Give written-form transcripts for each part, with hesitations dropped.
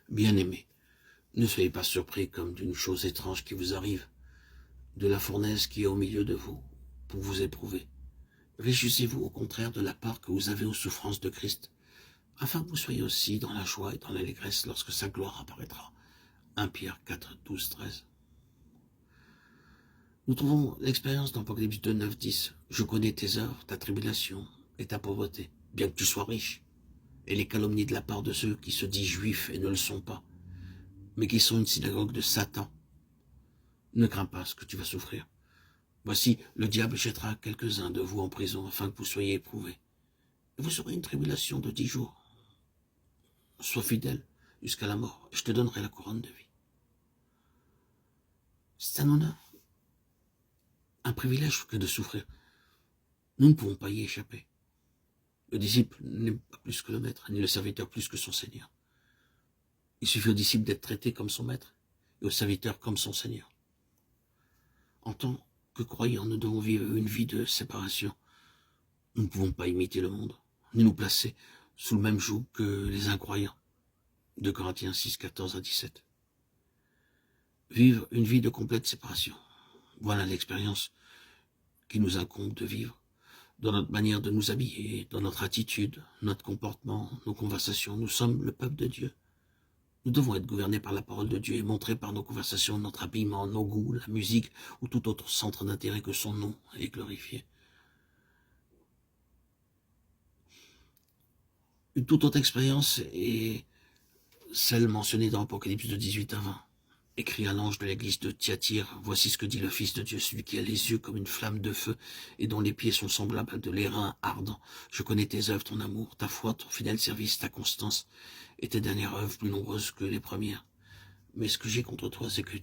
Bien-aimés, ne soyez pas surpris comme d'une chose étrange qui vous arrive, de la fournaise qui est au milieu de vous, pour vous éprouver. Réjouissez-vous au contraire de la part que vous avez aux souffrances de Christ, afin que vous soyez aussi dans la joie et dans l'allégresse lorsque sa gloire apparaîtra. 1 Pierre 4, 12, 13. Nous trouvons l'expérience dans Apocalypse 2, 9, 10. Je connais tes œuvres, ta tribulation et ta pauvreté, bien que tu sois riche, et les calomnies de la part de ceux qui se disent juifs et ne le sont pas, mais qui sont une synagogue de Satan. Ne crains pas ce que tu vas souffrir. Voici, le diable jettera quelques-uns de vous en prison afin que vous soyez éprouvés. Et vous aurez une tribulation de 10 jours. Sois fidèle jusqu'à la mort, et je te donnerai la couronne de vie. C'est un honneur, un privilège que de souffrir. Nous ne pouvons pas y échapper. Le disciple n'est pas plus que le maître, ni le serviteur plus que son Seigneur. Il suffit au disciple d'être traité comme son maître, et au serviteur comme son Seigneur. En tant que croyants, nous devons vivre une vie de séparation. Nous ne pouvons pas imiter le monde, ni nous placer sous le même joug que les incroyants. 2 Corinthiens 6, 14 à 17. Vivre une vie de complète séparation. Voilà l'expérience qui nous incombe de vivre, dans notre manière de nous habiller, dans notre attitude, notre comportement, nos conversations. Nous sommes le peuple de Dieu. Nous devons être gouvernés par la parole de Dieu et montrer par nos conversations, notre habillement, nos goûts, la musique ou tout autre centre d'intérêt que son nom est glorifié. Une toute autre expérience est celle mentionnée dans Apocalypse de 18 à 20. Écrit à l'ange de l'église de Thyatire, voici ce que dit le Fils de Dieu, celui qui a les yeux comme une flamme de feu et dont les pieds sont semblables à de l'airain ardent. Je connais tes œuvres, ton amour, ta foi, ton fidèle service, ta constance et tes dernières œuvres plus nombreuses que les premières. Mais ce que j'ai contre toi, c'est que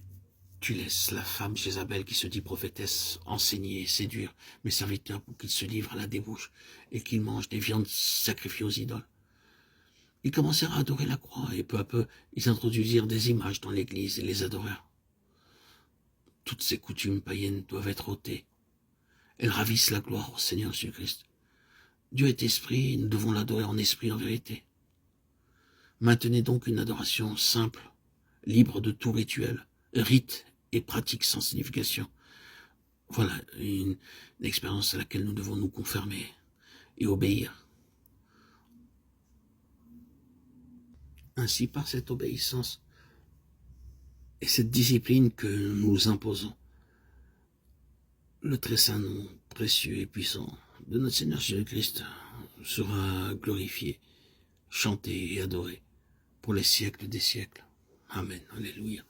tu laisses la femme Jézabel qui se dit prophétesse enseigner et séduire mes serviteurs pour qu'ils se livrent à la débauche et qu'ils mangent des viandes sacrifiées aux idoles. Ils commencèrent à adorer la croix, et peu à peu, ils introduisirent des images dans l'église et les adorèrent. Toutes ces coutumes païennes doivent être ôtées. Elles ravissent la gloire au Seigneur Jésus-Christ. Dieu est esprit, et nous devons l'adorer en esprit, en vérité. Maintenez donc une adoration simple, libre de tout rituel, rite et pratique sans signification. Voilà une expérience à laquelle nous devons nous conformer et obéir. Ainsi, par cette obéissance et cette discipline que nous imposons, le très saint nom précieux et puissant de notre Seigneur Jésus-Christ sera glorifié, chanté et adoré pour les siècles des siècles. Amen. Alléluia.